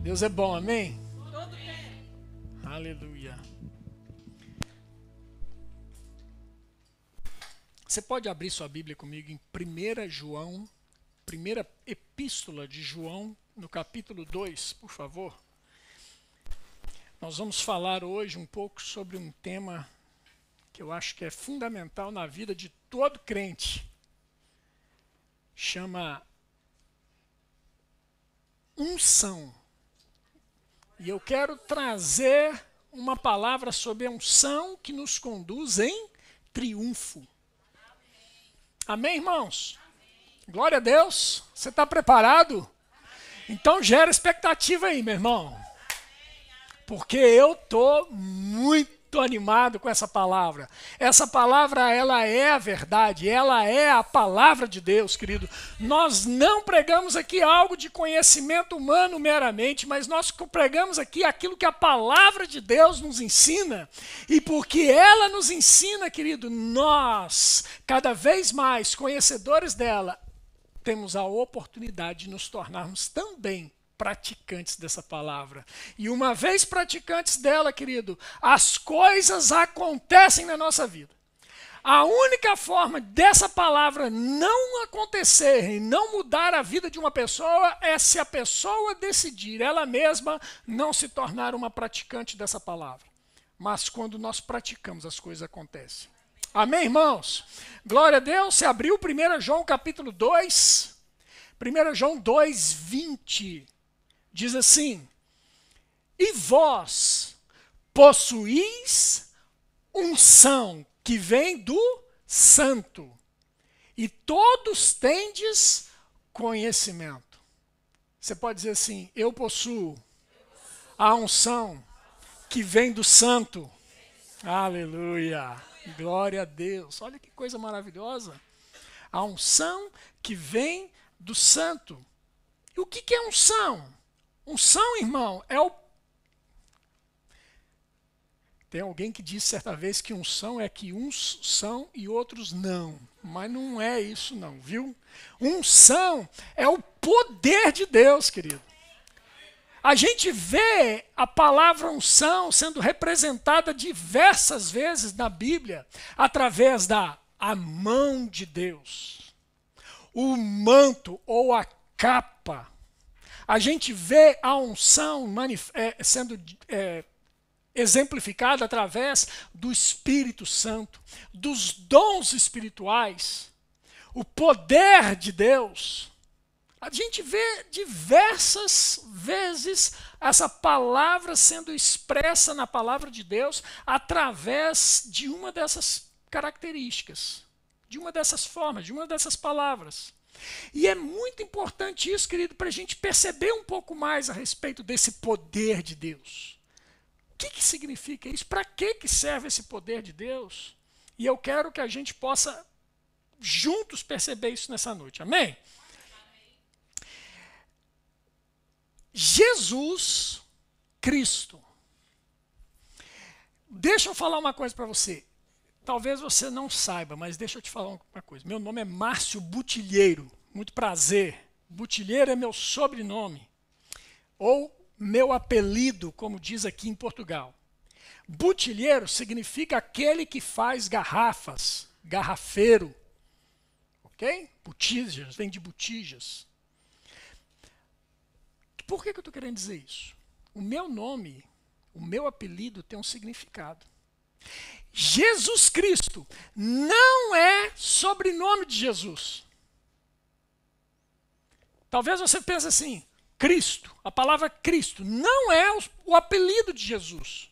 Deus é bom, amém? Aleluia. Você pode abrir sua Bíblia comigo em 1 João, primeira epístola de João, no capítulo 2, por favor. Nós vamos falar hoje um pouco sobre um tema que eu acho que é fundamental na vida de todo crente. Chama unção. E eu quero trazer uma palavra sobre a unção que nos conduz em triunfo. Amém, irmãos? Glória a Deus. Você está preparado? Então gera expectativa aí, meu irmão. Porque eu estou muito animado com essa palavra. Essa palavra, ela é a verdade, ela é a palavra de Deus, querido. Nós não pregamos aqui algo de conhecimento humano meramente, mas nós pregamos aqui aquilo que a palavra de Deus nos ensina. E porque ela nos ensina, querido, nós, cada vez mais conhecedores dela, temos a oportunidade de nos tornarmos também praticantes dessa palavra. E uma vez praticantes dela, querido, as coisas acontecem na nossa vida. A única forma dessa palavra não acontecer e não mudar a vida de uma pessoa é se a pessoa decidir ela mesma não se tornar uma praticante dessa palavra. Mas quando nós praticamos, as coisas acontecem. Amém, irmãos? Glória a Deus. Você abriu 1 João capítulo 2, 1 João 2, 20. Diz assim: e vós possuís unção que vem do Santo, e todos tendes conhecimento. Você pode dizer assim: eu possuo a unção que vem do Santo. Aleluia, glória a Deus. Olha que coisa maravilhosa. A unção que vem do Santo. E o que é unção? Unção, irmão, é o... Tem alguém que disse certa vez que unção é que uns são e outros não. Mas não é isso não, viu? Unção é o poder de Deus, querido. A gente vê a palavra unção sendo representada diversas vezes na Bíblia através da mão de Deus, o manto ou a capa. A gente vê a unção sendo exemplificada através do Espírito Santo, dos dons espirituais, o poder de Deus. A gente vê diversas vezes essa palavra sendo expressa na palavra de Deus através de uma dessas características, de uma dessas formas, de uma dessas palavras. E é muito importante isso, querido, para a gente perceber um pouco mais a respeito desse poder de Deus. O que significa isso? Para que serve esse poder de Deus? E eu quero que a gente possa juntos perceber isso nessa noite. Amém? Jesus Cristo. Deixa eu falar uma coisa para você. Talvez você não saiba, mas deixa eu te falar uma coisa. Meu nome é Márcio Butilheiro. Muito prazer. Butilheiro é meu sobrenome. Ou meu apelido, como diz aqui em Portugal. Butilheiro significa aquele que faz garrafas. Garrafeiro. Ok? Botijas, vem de botijas. Por que eu estou querendo dizer isso? O meu nome, o meu apelido tem um significado. Jesus Cristo não é sobrenome de Jesus. Talvez você pense assim, Cristo, a palavra Cristo, não é o apelido de Jesus.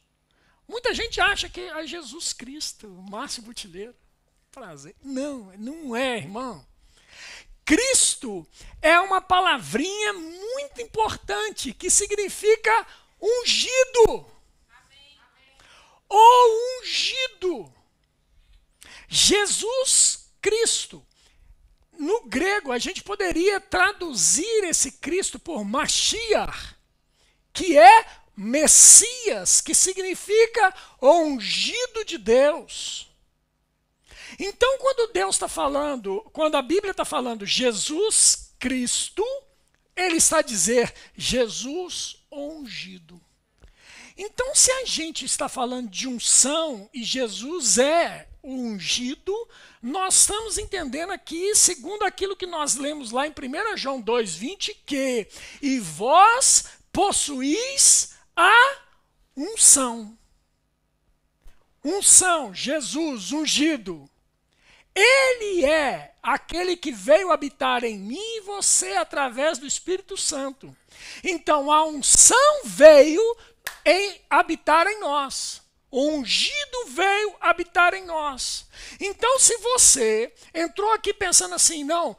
Muita gente acha que é Jesus Cristo, Márcio Butilheiro. Prazer. Não, não é, irmão. Cristo é uma palavrinha muito importante que significa ungido. O ungido. Jesus Cristo. No grego, a gente poderia traduzir esse Cristo por Mashiach, que é Messias, que significa o ungido de Deus. Então, quando Deus está falando, quando a Bíblia está falando Jesus Cristo, ele está a dizer Jesus o ungido. Então, se a gente está falando de unção e Jesus é o ungido, nós estamos entendendo aqui, segundo aquilo que nós lemos lá em 1 João 2,20, que e vós possuís a unção. Unção, Jesus, ungido. Ele é aquele que veio habitar em mim e você através do Espírito Santo. Então, a unção veio habitar em nós. O ungido veio habitar em nós. Então, se você entrou aqui pensando assim, não,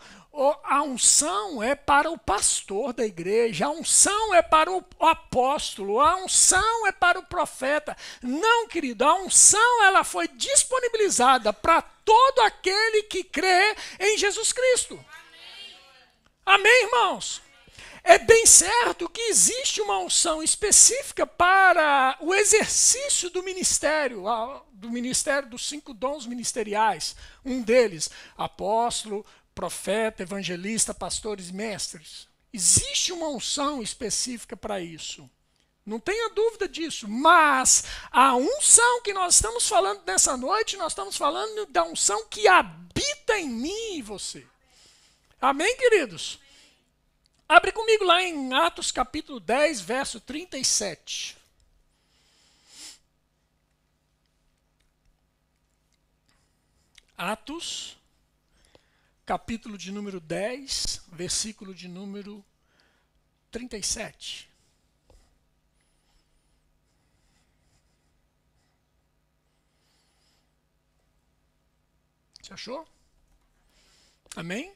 a unção é para o pastor da igreja, a unção é para o apóstolo, a unção é para o profeta. Não, querido, a unção ela foi disponibilizada para todo aquele que crê em Jesus Cristo. Amém, irmãos? É bem certo que existe uma unção específica para o exercício do ministério dos 5 dons ministeriais. Um deles, apóstolo, profeta, evangelista, pastores e mestres. Existe uma unção específica para isso. Não tenha dúvida disso. Mas a unção que nós estamos falando nessa noite, nós estamos falando da unção que habita em mim e você. Amém, queridos? Abre comigo lá em Atos capítulo 10, verso 37. Atos, capítulo de número 10, versículo de número 37. Você achou? Amém?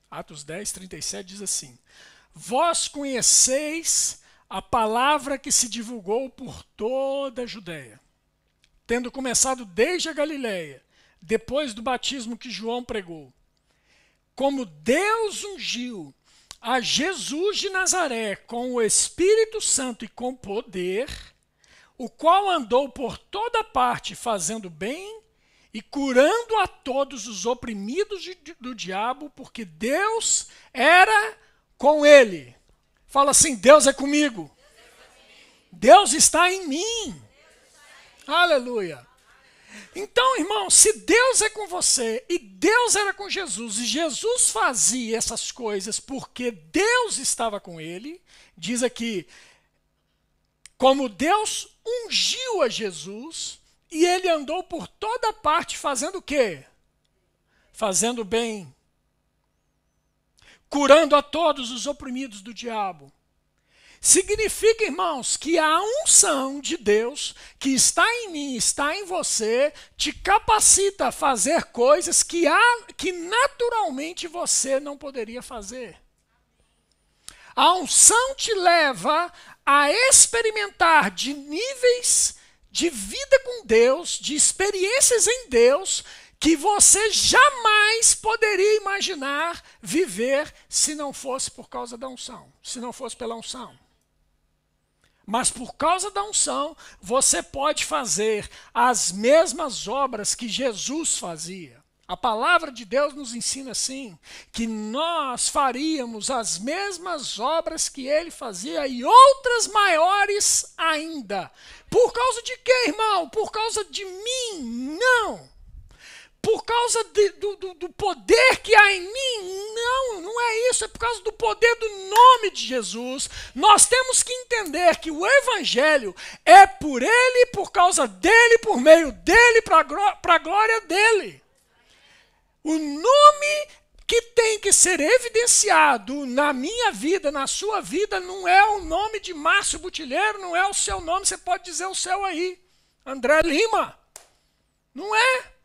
Atos 10, 37 diz assim: vós conheceis a palavra que se divulgou por toda a Judéia, tendo começado desde a Galiléia, depois do batismo que João pregou, como Deus ungiu a Jesus de Nazaré com o Espírito Santo e com poder, o qual andou por toda parte fazendo bem e curando a todos os oprimidos do diabo, porque Deus era com ele. Fala assim, Deus é comigo. Deus está em mim. Aleluia. Então, irmão, se Deus é com você e Deus era com Jesus, e Jesus fazia essas coisas porque Deus estava com ele, diz aqui, como Deus ungiu a Jesus, e ele andou por toda parte fazendo o quê? Fazendo bem. Curando a todos os oprimidos do diabo. Significa, irmãos, que a unção de Deus que está em mim, está em você, te capacita a fazer coisas que naturalmente você não poderia fazer. A unção te leva a experimentar de níveis de vida com Deus, de experiências em Deus, que você jamais poderia imaginar viver se não fosse por causa da unção, se não fosse pela unção. Mas por causa da unção, você pode fazer as mesmas obras que Jesus fazia. A palavra de Deus nos ensina assim, que nós faríamos as mesmas obras que ele fazia e outras maiores ainda. Por causa de quê, irmão? Por causa de mim? Não. Por causa do poder que há em mim? Não é isso. É por causa do poder do nome de Jesus. Nós temos que entender que o Evangelho é por ele, por causa dele, por meio dele, para a glória dele. O nome que tem que ser evidenciado na minha vida, na sua vida, não é o nome de Márcio Butilheiro, não é o seu nome, você pode dizer o seu aí. André Lima. Não é.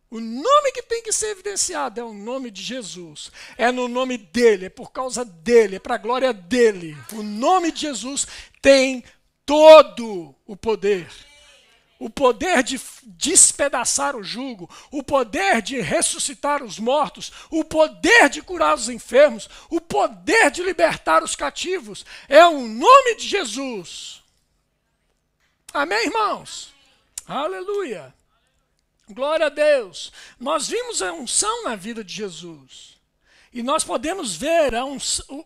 O nome que tem que ser evidenciado é o nome de Jesus. É no nome dele, é por causa dele, é para a glória dele. O nome de Jesus tem todo o poder. O poder de despedaçar o jugo, o poder de ressuscitar os mortos, o poder de curar os enfermos, o poder de libertar os cativos. É o nome de Jesus. Amém, irmãos? Aleluia. Glória a Deus. Nós vimos a unção na vida de Jesus. E nós podemos ver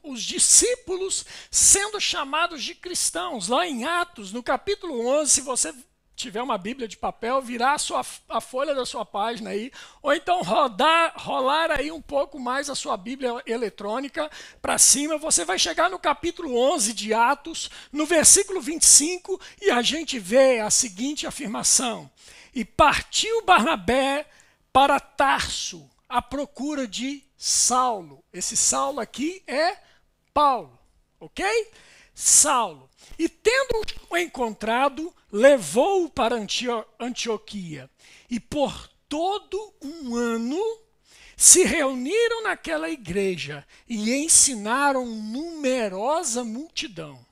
os discípulos sendo chamados de cristãos. Lá em Atos, no capítulo 11, se você tiver uma Bíblia de papel, virar a folha da sua página aí, ou então rolar aí um pouco mais a sua Bíblia eletrônica para cima, você vai chegar no capítulo 11 de Atos, no versículo 25, e a gente vê a seguinte afirmação: e partiu Barnabé para Tarso, à procura de Saulo. Esse Saulo aqui é Paulo, ok? Saulo. E tendo-o encontrado, levou-o para Antioquia. E por todo um ano se reuniram naquela igreja e ensinaram numerosa multidão.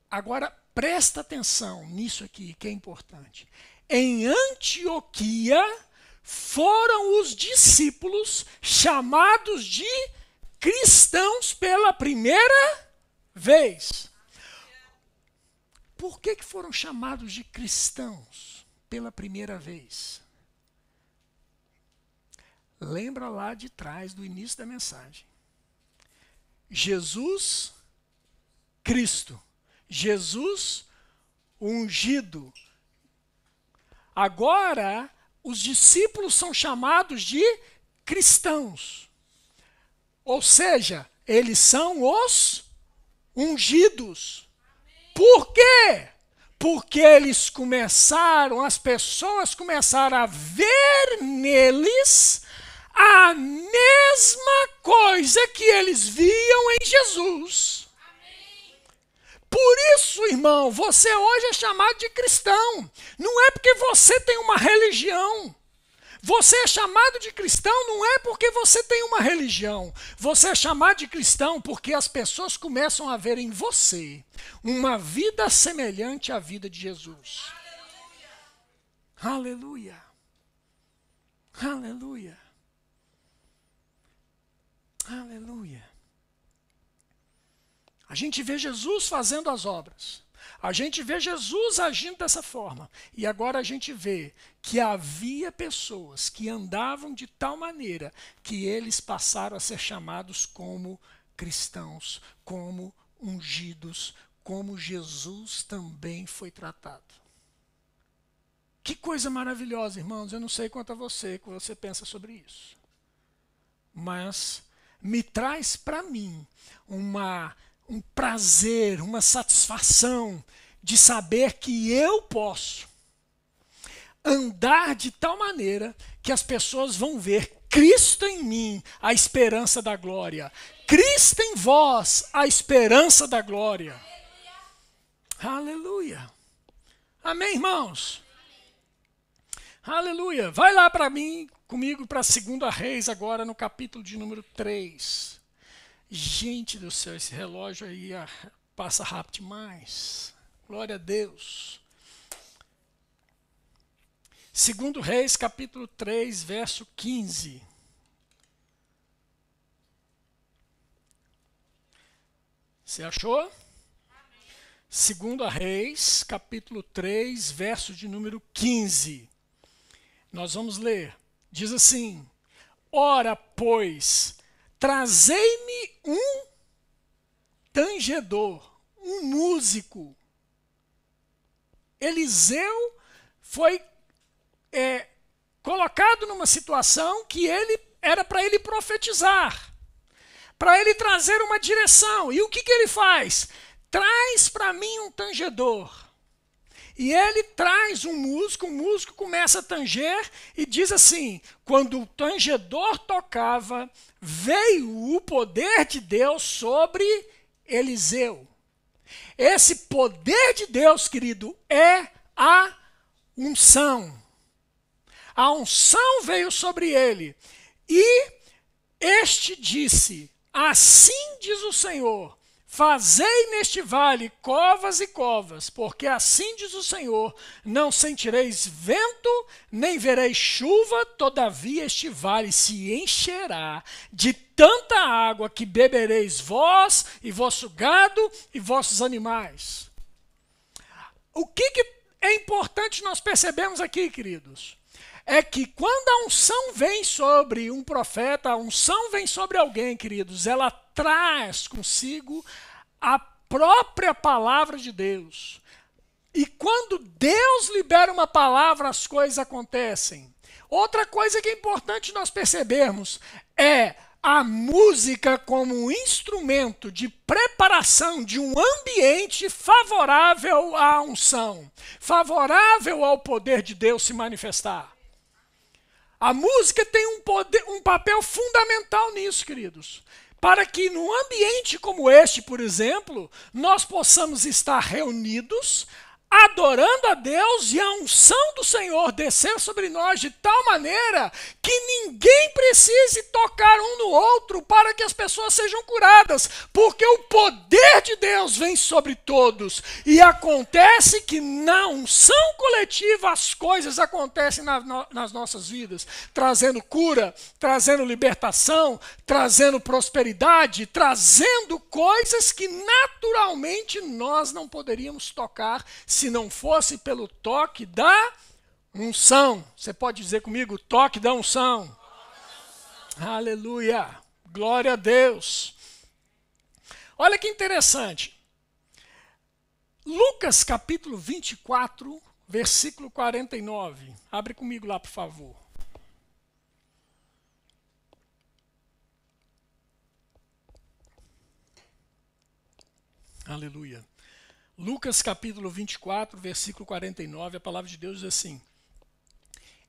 Agora, presta atenção nisso aqui, que é importante. Em Antioquia foram os discípulos chamados de cristãos pela primeira vez. Por que foram chamados de cristãos pela primeira vez? Lembra lá de trás do início da mensagem. Jesus Cristo. Jesus ungido. Agora, os discípulos são chamados de cristãos. Ou seja, eles são os ungidos. Por quê? Porque as pessoas começaram a ver neles a mesma coisa que eles viam em Jesus. Por isso, irmão, você hoje é chamado de cristão. Não é porque você tem uma religião. Você é chamado de cristão não é porque você tem uma religião. Você é chamado de cristão porque as pessoas começam a ver em você uma vida semelhante à vida de Jesus. Aleluia. Aleluia. Aleluia. A gente vê Jesus fazendo as obras. A gente vê Jesus agindo dessa forma. E agora a gente vê que havia pessoas que andavam de tal maneira que eles passaram a ser chamados como cristãos, como ungidos, como Jesus também foi tratado. Que coisa maravilhosa, irmãos. Eu não sei quanto a você, que você pensa sobre isso. Mas me traz para mim um prazer, uma satisfação de saber que eu posso andar de tal maneira que as pessoas vão ver Cristo em mim, a esperança da glória. Cristo em vós, a esperança da glória. Aleluia. Amém, irmãos? Aleluia. Vai lá para mim, comigo, para 2 Reis, agora no capítulo de número 3. Gente do céu, esse relógio aí passa rápido demais. Glória a Deus. 2 Reis, capítulo 3, verso 15. Você achou? 2 Reis, capítulo 3, verso de número 15. Nós vamos ler. Diz assim: ora, pois, trazei-me um tangedor, um músico. Eliseu foi colocado numa situação que era para ele profetizar, para ele trazer uma direção. E o que ele faz? Traz para mim um tangedor. E ele traz um músico começa a tanger e diz assim: quando o tangedor tocava, veio o poder de Deus sobre Eliseu. Esse poder de Deus, querido, é a unção. A unção veio sobre ele. E este disse: assim diz o Senhor, fazei neste vale covas e covas, porque assim diz o Senhor, não sentireis vento, nem vereis chuva, todavia este vale se encherá de tanta água que bebereis vós e vosso gado e vossos animais. O que é importante nós percebemos aqui, queridos? é que quando a unção vem sobre um profeta, a unção vem sobre alguém, queridos, ela traz consigo a própria palavra de Deus. E quando Deus libera uma palavra, as coisas acontecem. Outra coisa que é importante nós percebermos é a música como um instrumento de preparação de um ambiente favorável à unção, favorável ao poder de Deus se manifestar. A música tem um papel fundamental nisso, queridos. Para que num ambiente como este, por exemplo, nós possamos estar reunidos, adorando a Deus e a unção do Senhor descer sobre nós de tal maneira que ninguém precise tocar um no outro para que as pessoas sejam curadas, porque o poder de Deus vem sobre todos. E acontece que na unção coletiva as coisas acontecem nas nossas vidas, trazendo cura, trazendo libertação, trazendo prosperidade, trazendo coisas que naturalmente nós não poderíamos tocar se não fosse pelo toque da unção. Você pode dizer comigo, toque da unção. Aleluia. Glória a Deus. Olha que interessante. Lucas capítulo 24, versículo 49. Abre comigo lá, por favor. Aleluia. Lucas capítulo 24, versículo 49, a palavra de Deus diz assim: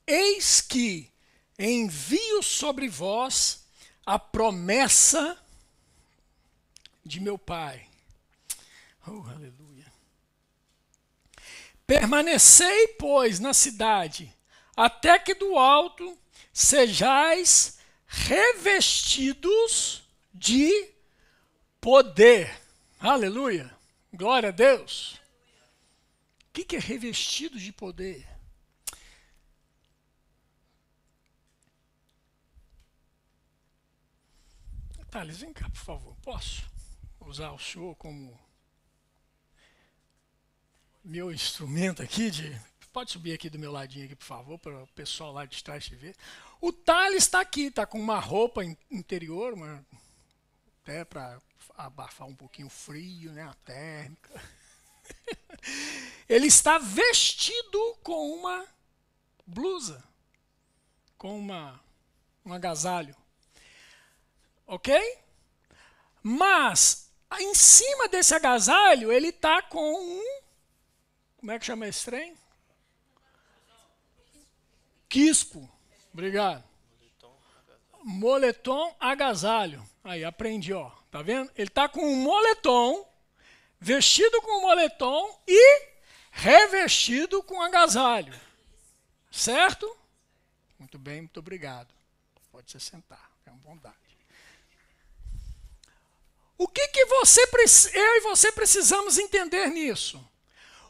Eis que envio sobre vós a promessa de meu Pai. Oh, aleluia. Permanecei, pois, na cidade, até que do alto sejais revestidos de poder. Aleluia. Glória a Deus. O que é revestido de poder? Thales, vem cá, por favor. Posso usar o senhor como meu instrumento aqui de... Pode subir aqui do meu ladinho aqui, por favor, para o pessoal lá de trás te ver. O Thales está aqui, está com uma roupa interior, até para abafar um pouquinho o frio, né, a térmica. Ele está vestido com uma blusa, com um agasalho. Ok? Mas, em cima desse agasalho, ele está com um... Como é que chama esse trem? Quispo. Obrigado. Moletom agasalho. Aí, aprendi, ó. Tá vendo? Ele está com um moletom, vestido com um moletom e revestido com agasalho. Certo? Muito bem, muito obrigado. Pode se sentar, é uma bondade. O que eu e você precisamos entender nisso?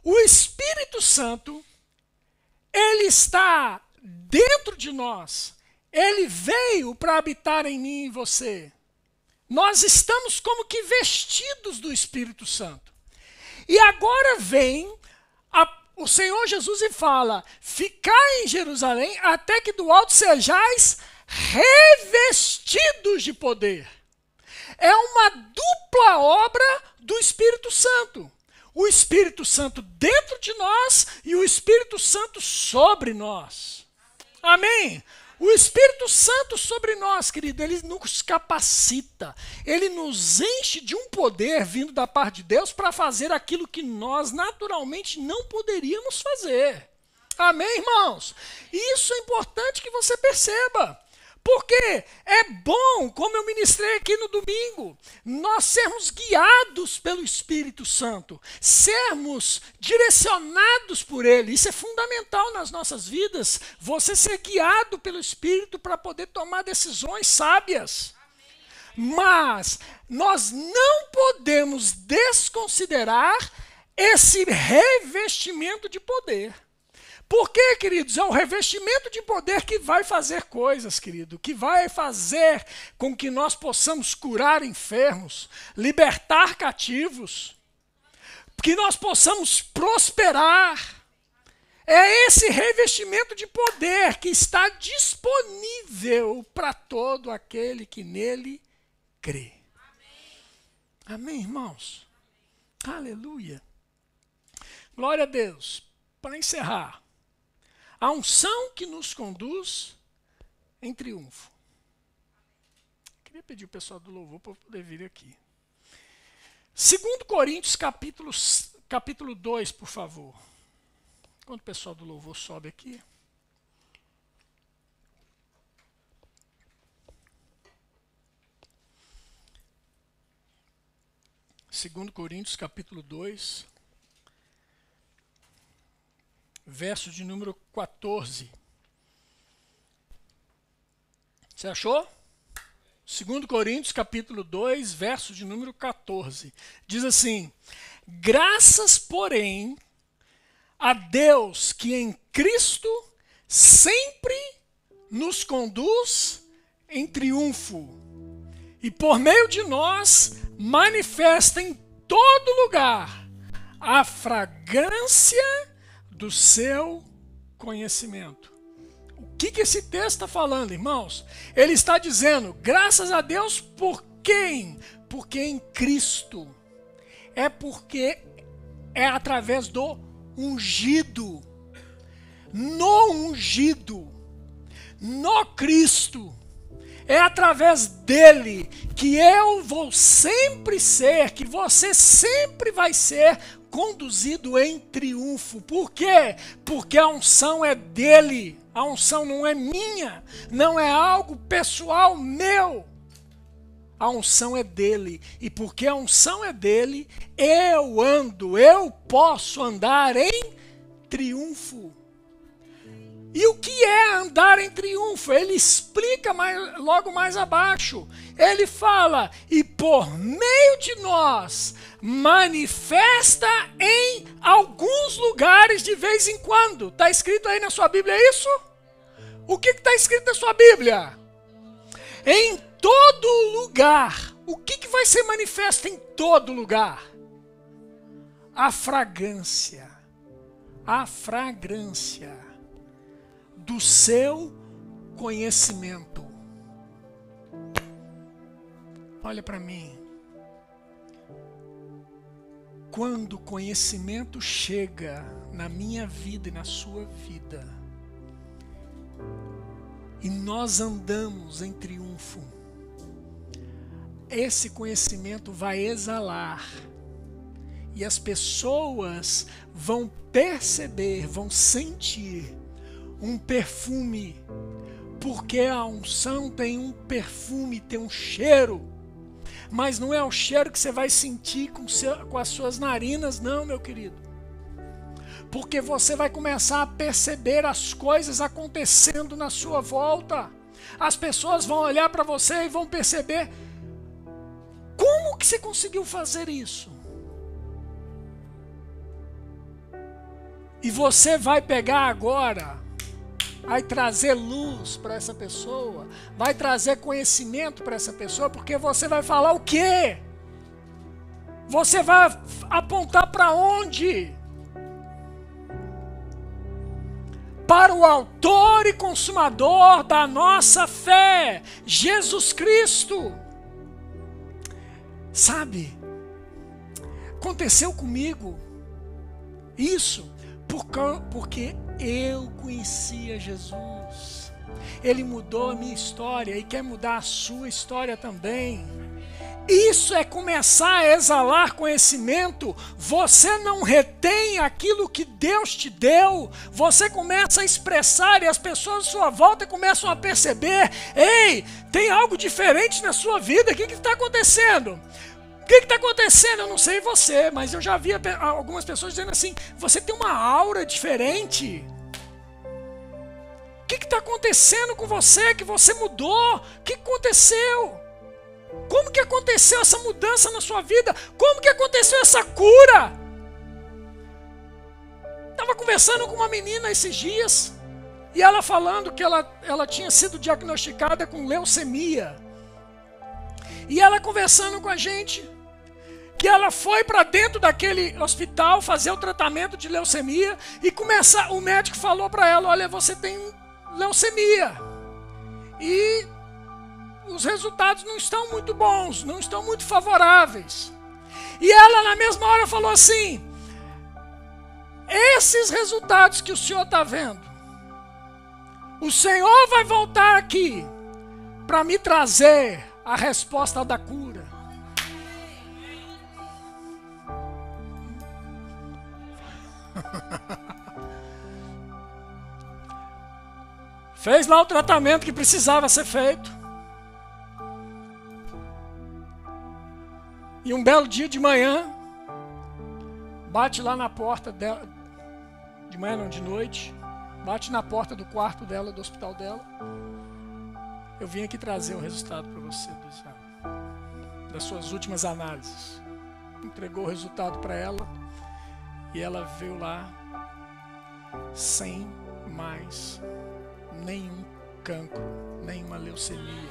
O Espírito Santo, ele está dentro de nós. Ele veio para habitar em mim e em você. Nós estamos como que vestidos do Espírito Santo. E agora vem o Senhor Jesus e fala: ficai em Jerusalém até que do alto sejais revestidos de poder. É uma dupla obra do Espírito Santo. O Espírito Santo dentro de nós e o Espírito Santo sobre nós. Amém? O Espírito Santo sobre nós, querido, ele nos capacita, ele nos enche de um poder vindo da parte de Deus para fazer aquilo que nós naturalmente não poderíamos fazer. Amém, irmãos? Isso é importante que você perceba. Porque é bom, como eu ministrei aqui no domingo, nós sermos guiados pelo Espírito Santo, sermos direcionados por Ele. Isso é fundamental nas nossas vidas, você ser guiado pelo Espírito para poder tomar decisões sábias. Mas nós não podemos desconsiderar esse revestimento de poder. Por quê, queridos? É o revestimento de poder que vai fazer coisas, querido, que vai fazer com que nós possamos curar enfermos, libertar cativos, que nós possamos prosperar. É esse revestimento de poder que está disponível para todo aquele que nele crê. Amém, irmãos? Aleluia. Glória a Deus. Para encerrar, a unção que nos conduz em triunfo. Queria pedir o pessoal do louvor para poder vir aqui. 2 Coríntios, capítulo 2, por favor. Quando o pessoal do louvor sobe aqui. Segundo Coríntios, capítulo 2, verso de número 14. Você achou? 2 Coríntios, capítulo 2, verso de número 14. Diz assim: graças, porém, a Deus que em Cristo sempre nos conduz em triunfo e por meio de nós manifesta em todo lugar a fragrância do seu conhecimento. O que esse texto está falando, irmãos? Ele está dizendo, graças a Deus, por quem? Porque em Cristo. É porque é através do ungido. No ungido. No Cristo. É através dele que eu vou sempre ser, que você sempre vai ser conduzido em triunfo. Por quê? Porque a unção é dele. A unção não é minha, não é algo pessoal meu. A unção é dele. E porque a unção é dele, eu posso andar em triunfo. E o que é andar em triunfo? Ele explica logo mais abaixo. Ele fala, e por meio de nós, manifesta em alguns lugares de vez em quando. Está escrito aí na sua Bíblia isso? O que está escrito na sua Bíblia? Em todo lugar. O que vai ser manifesto em todo lugar? A fragrância. A fragrância do seu conhecimento. Olha para mim. Quando o conhecimento chega na minha vida e na sua vida, e nós andamos em triunfo, esse conhecimento vai exalar, e as pessoas vão perceber, vão sentir um perfume, porque a unção tem um perfume, tem um cheiro, mas não é o cheiro que você vai sentir com as suas narinas, não, meu querido. Porque você vai começar a perceber as coisas acontecendo na sua volta. As pessoas vão olhar para você e vão perceber, como que você conseguiu fazer isso? E você vai pegar agora, vai trazer luz para essa pessoa, vai trazer conhecimento para essa pessoa, porque você vai falar o quê? Você vai apontar para onde? Para o autor e consumador da nossa fé, Jesus Cristo. Sabe, aconteceu comigo isso porque eu conhecia Jesus. Ele mudou a minha história e quer mudar a sua história também. Isso é começar a exalar conhecimento. Você não retém aquilo que Deus te deu. Você começa a expressar e as pessoas à sua volta começam a perceber. Ei, tem algo diferente na sua vida. O que está acontecendo? O que está acontecendo? Eu não sei você, mas eu já vi algumas pessoas dizendo assim, você tem uma aura diferente. O que está acontecendo com você? Que você mudou? O que aconteceu? Como que aconteceu essa mudança na sua vida? Como que aconteceu essa cura? Estava conversando com uma menina esses dias, e ela falando que ela tinha sido diagnosticada com leucemia. E ela conversando com a gente, que ela foi para dentro daquele hospital fazer o tratamento de leucemia e o médico falou para ela, olha, você tem leucemia e os resultados não estão muito bons, não estão muito favoráveis. E ela na mesma hora falou assim, esses resultados que o senhor está vendo, o Senhor vai voltar aqui para me trazer a resposta da cura. Fez lá o tratamento que precisava ser feito. E um belo dia de manhã, bate lá na porta dela, de manhã não, de noite, bate na porta do quarto dela, do hospital dela. Eu vim aqui trazer o resultado para você das suas últimas análises. Entregou o resultado para ela e ela veio lá sem mais nenhum cancro, nenhuma leucemia.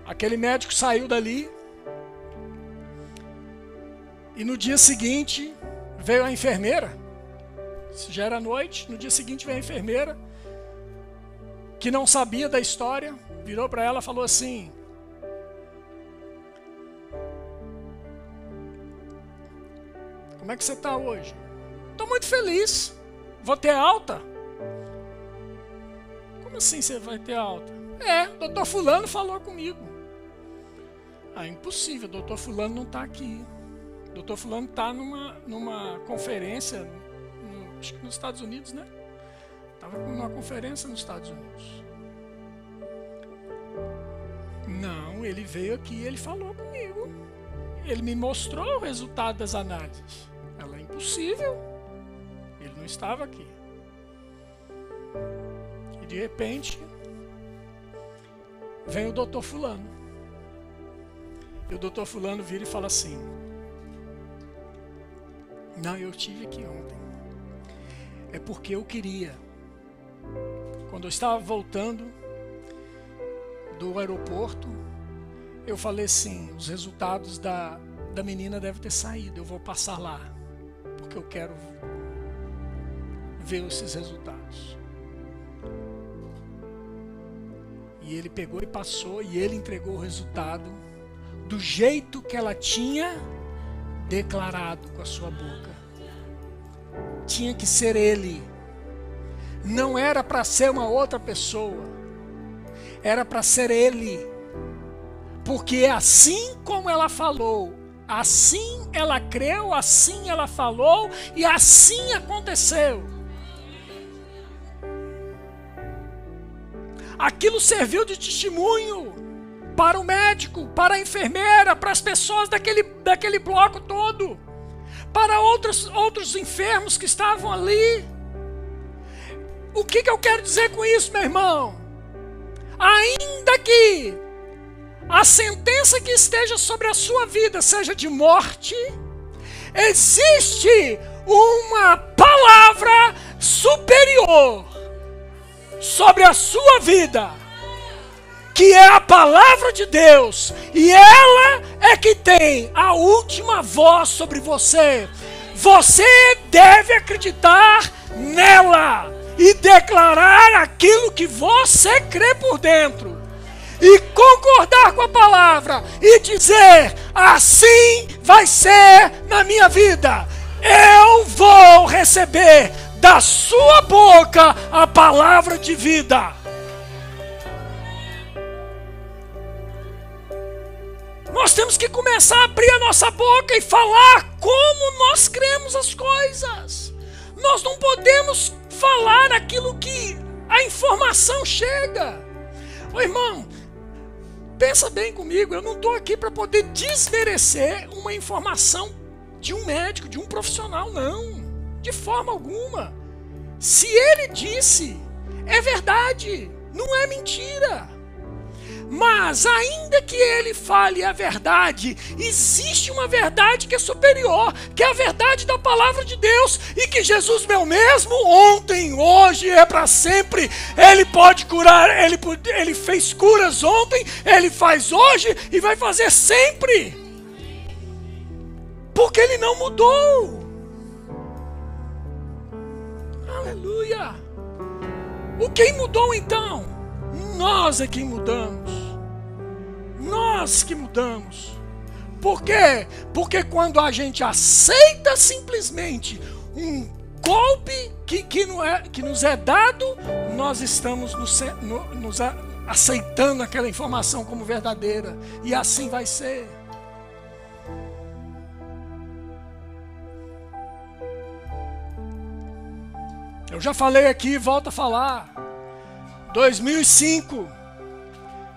Aquele médico saiu dali e no dia seguinte veio a enfermeira. Isso já era noite, no dia seguinte veio a enfermeira que não sabia da história, virou para ela e falou assim, como é que você está hoje? Estou muito feliz, vou ter alta. Como assim você vai ter alta? Doutor fulano falou comigo. Impossível, doutor fulano não está aqui. Doutor fulano está numa conferência, acho que nos Estados Unidos, né? Estava numa conferência nos Estados Unidos. Não, ele veio aqui e ele falou comigo. Ele me mostrou o resultado das análises. Ela é impossível. Ele não estava aqui. E de repente, vem o doutor fulano. E o doutor fulano vira e fala assim, não, eu estive aqui ontem. É porque eu queria. Quando eu estava voltando do aeroporto, eu falei assim, os resultados da menina devem ter saído, eu vou passar lá, porque eu quero ver esses resultados. E ele pegou e passou, e ele entregou o resultado do jeito que ela tinha declarado com a sua boca. Tinha que ser ele. Não era para ser uma outra pessoa. Era para ser ele. Porque assim como ela falou, assim ela creu, assim ela falou e assim aconteceu. Aquilo serviu de testemunho para o médico, para a enfermeira, para as pessoas daquele bloco todo, para outros enfermos que estavam ali. O que eu quero dizer com isso, meu irmão? Ainda que a sentença que esteja sobre a sua vida seja de morte, existe uma palavra superior sobre a sua vida, que é a palavra de Deus, e ela é que tem a última voz sobre você. Você deve acreditar nela e declarar aquilo que você crê por dentro, e concordar com a palavra, e dizer, assim vai ser na minha vida. Eu vou receber da sua boca a palavra de vida. Nós temos que começar a abrir a nossa boca e falar como nós cremos as coisas. Nós não podemos falar aquilo que a informação chega. Ô irmão, pensa bem comigo, eu não estou aqui para poder desmerecer uma informação de um médico, de um profissional, não. De forma alguma. Se ele disse, é verdade, não é mentira. Mas, ainda que ele fale a verdade, existe uma verdade que é superior, que é a verdade da palavra de Deus, e que Jesus, meu mesmo, ontem, hoje, é para sempre. Ele pode curar, ele fez curas ontem, ele faz hoje e vai fazer sempre. Porque ele não mudou. Aleluia. O quem mudou então? Nós é quem mudamos. Nós que mudamos. Por quê? Porque quando a gente aceita simplesmente um golpe que nos é dado, nós estamos aceitando aquela informação como verdadeira. E assim vai ser. Eu já falei aqui, volto a falar. 2005,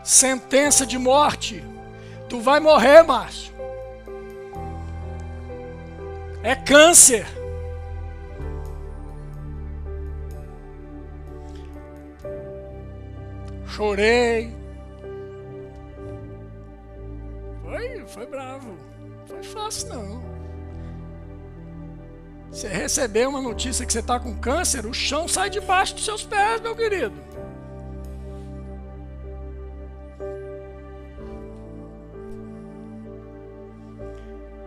sentença de morte. Tu vai morrer, Márcio. É câncer. Chorei. Foi bravo. Não foi fácil, não. Você receber uma notícia que você está com câncer, o chão sai debaixo dos seus pés, meu querido.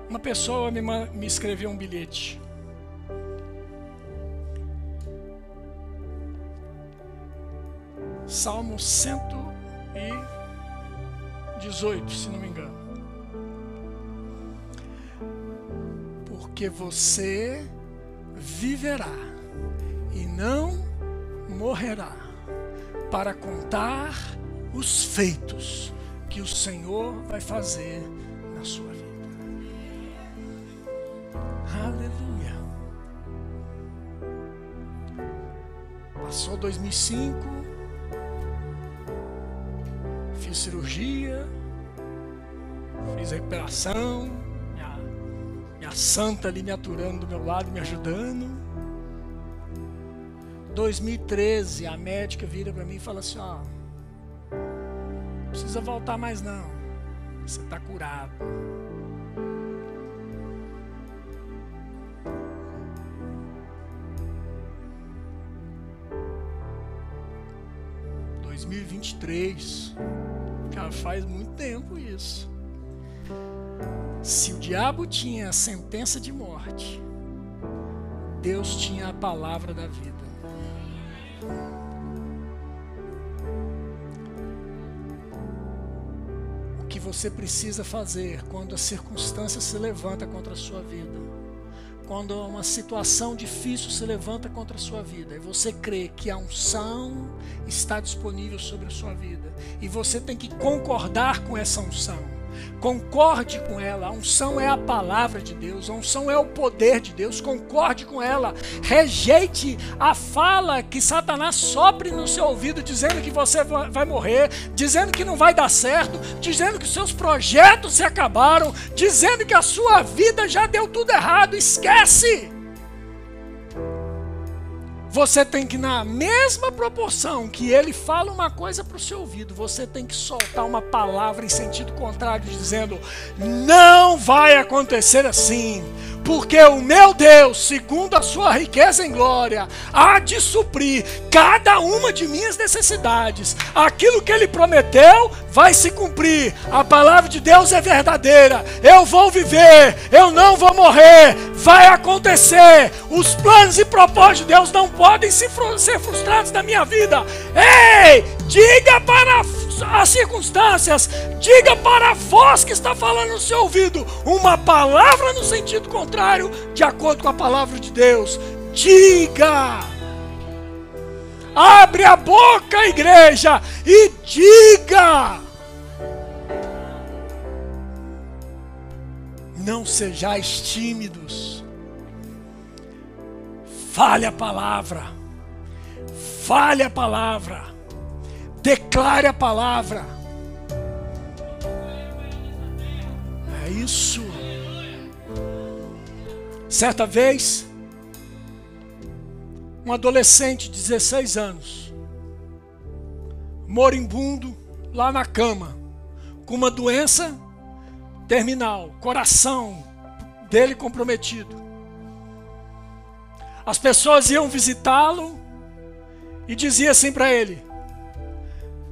Uma pessoa me escreveu um bilhete. Salmo 118, se não me engano. Porque você viverá e não morrerá para contar os feitos que o Senhor vai fazer na sua vida. Aleluia. Passou 2005, fiz cirurgia, fiz recuperação, minha santa ali me aturando do meu lado, me ajudando. 2013, a médica vira para mim e fala assim, ó, não precisa voltar mais não, você está curado. 2023, já faz muito tempo isso. Se o diabo tinha a sentença de morte, Deus tinha a palavra da vida. O que você precisa fazer quando a circunstância se levanta contra a sua vida, quando uma situação difícil se levanta contra a sua vida, e você crê que a unção está disponível sobre a sua vida, e você tem que concordar com essa unção. Concorde com ela. A unção é a palavra de Deus, a unção é o poder de Deus. Concorde com ela. Rejeite a fala que Satanás sopre no seu ouvido, dizendo que você vai morrer, dizendo que não vai dar certo, dizendo que os seus projetos se acabaram, dizendo que a sua vida já deu tudo errado. Esquece! Você tem que, na mesma proporção que ele fala uma coisa para o seu ouvido, você tem que soltar uma palavra em sentido contrário, dizendo: não vai acontecer assim, porque o meu Deus, segundo a sua riqueza em glória, há de suprir cada uma de minhas necessidades. Aquilo que ele prometeu vai se cumprir. A palavra de Deus é verdadeira. Eu vou viver, eu não vou morrer, vai acontecer. Os planos e propósitos de Deus não podem ser frustrados na minha vida. Ei, diga para as circunstâncias, diga para a voz que está falando no seu ouvido uma palavra no sentido contrário, de acordo com a palavra de Deus. Diga! Abre a boca, igreja, e diga! Não sejais tímidos. Fale a palavra. Fale a palavra. Declare a palavra. É isso. Certa vez, um adolescente de 16 anos, moribundo, lá na cama, com uma doença terminal, coração dele comprometido. As pessoas iam visitá-lo e diziam assim para ele: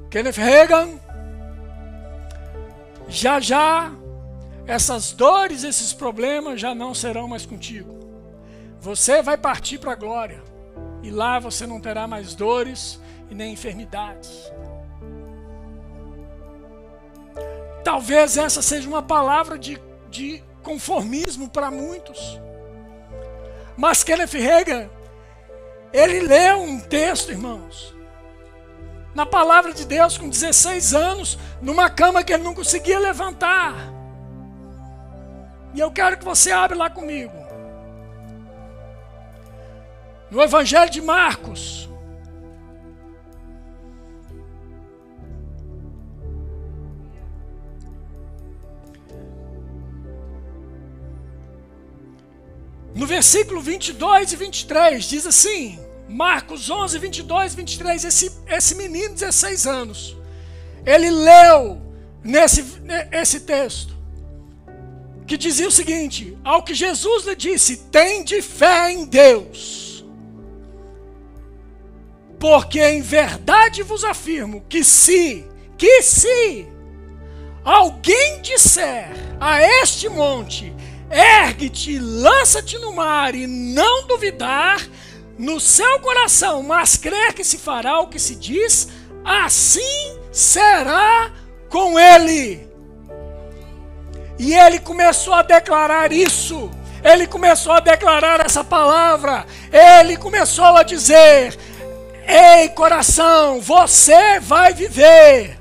Kenneth Hagin, já já essas dores, esses problemas já não serão mais contigo. Você vai partir para a glória. E lá você não terá mais dores e nem enfermidades. Talvez essa seja uma palavra de conformismo para muitos. Mas Kenneth Hagin, ele leu um texto, irmãos, na palavra de Deus com 16 anos, numa cama que ele não conseguia levantar. E eu quero que você abra lá comigo. No Evangelho de Marcos, no versículo 22 e 23, diz assim, Marcos 11, 22 e 23, esse menino de 16 anos, ele leu esse texto, que dizia o seguinte: ao que Jesus lhe disse, tende fé em Deus. Porque em verdade vos afirmo que se alguém disser a este monte, ergue-te, lança-te no mar, e não duvidar no seu coração, mas crer que se fará o que se diz, assim será com ele. E ele começou a declarar isso, ele começou a declarar essa palavra, ele começou a dizer: ei, coração, você vai viver.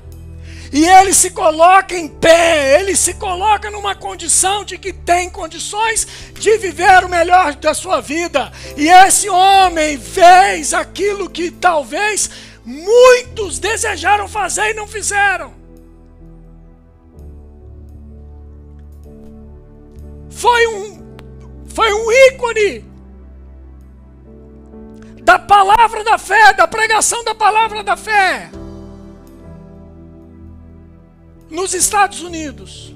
E ele se coloca em pé, ele se coloca numa condição de que tem condições de viver o melhor da sua vida. E esse homem fez aquilo que talvez muitos desejaram fazer e não fizeram. Foi um ícone da palavra da fé, da pregação da palavra da fé nos Estados Unidos.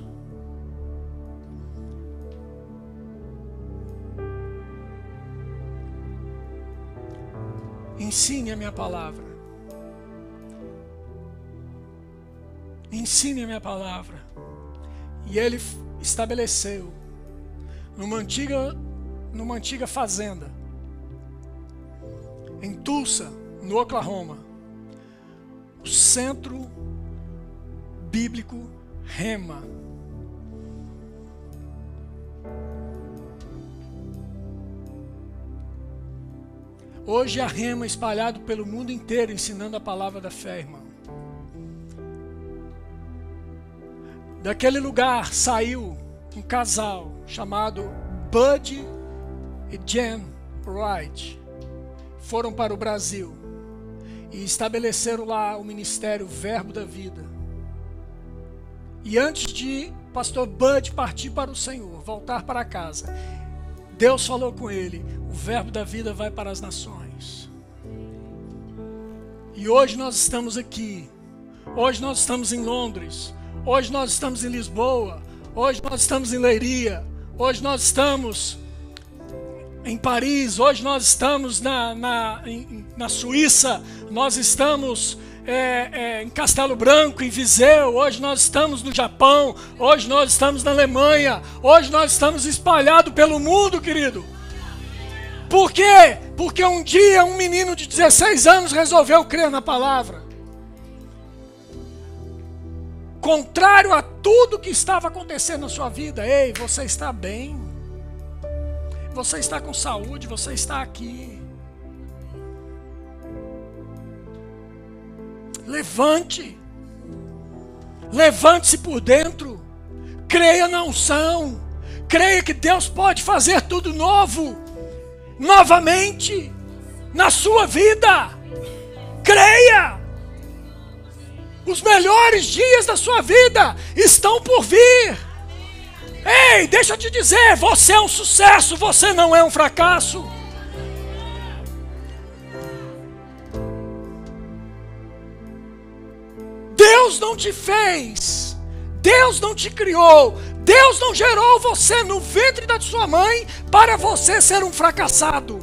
Ensine a minha palavra. Ensine a minha palavra. E ele estabeleceu numa antiga fazenda em Tulsa, no Oklahoma, o Centro Bíblico Rema. Hoje a Rema é espalhado pelo mundo inteiro, ensinando a palavra da fé, irmão. Daquele lugar saiu um casal chamado Bud e Jen Wright. Foram para o Brasil e estabeleceram lá o ministério Verbo da Vida. E antes de pastor Bud partir para o Senhor, voltar para casa, Deus falou com ele: o Verbo da Vida vai para as nações. E hoje nós estamos aqui, hoje nós estamos em Londres, hoje nós estamos em Lisboa, hoje nós estamos em Leiria, hoje nós estamos em Paris, hoje nós estamos na Suíça, nós estamos em Castelo Branco, em Viseu, hoje nós estamos no Japão, hoje nós estamos na Alemanha, hoje nós estamos espalhados pelo mundo, querido. Por quê? Porque um dia um menino de 16 anos resolveu crer na palavra. Contrário a tudo que estava acontecendo na sua vida. Ei, você está bem. Você está com saúde, você está aqui. Levante. Levante-se por dentro. Creia na unção. Creia que Deus pode fazer tudo novo. Novamente. Na sua vida. Creia. Os melhores dias da sua vida estão por vir. Ei, deixa eu te dizer, você é um sucesso, você não é um fracasso. Deus Deus não te fez, Deus não te criou, Deus não gerou você no ventre da sua mãe para você ser um fracassado.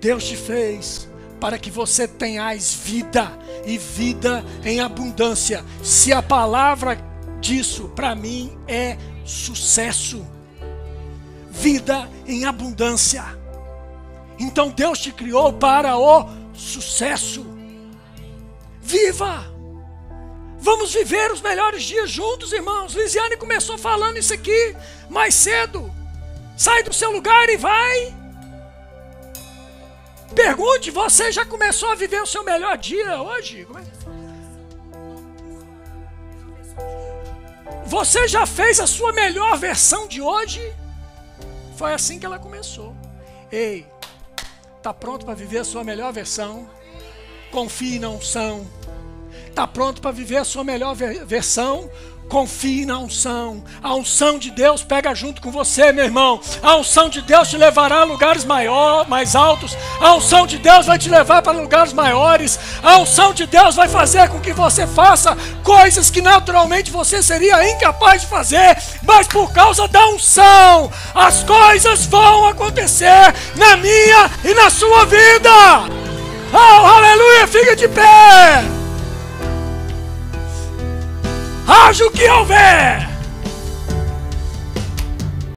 Deus te fez para que você tenhais vida, e vida em abundância. Se a palavra disso para mim é sucesso, vida em abundância. Então Deus te criou para o sucesso. Viva! Vamos viver os melhores dias juntos, irmãos. Lisiane começou falando isso aqui mais cedo. Sai do seu lugar e vai. Pergunte, você já começou a viver o seu melhor dia hoje? Você já fez a sua melhor versão de hoje? Foi assim que ela começou. Ei, tá pronto para viver a sua melhor versão? Confie na unção. Tá pronto para viver a sua melhor versão? Confie na unção. A unção de Deus pega junto com você, meu irmão. A unção de Deus te levará a lugares mais altos. A unção de Deus vai te levar para lugares maiores. A unção de Deus vai fazer com que você faça coisas que naturalmente você seria incapaz de fazer. Mas por causa da unção, as coisas vão acontecer na minha e na sua vida. Oh, aleluia, fica de pé. Haja o que houver.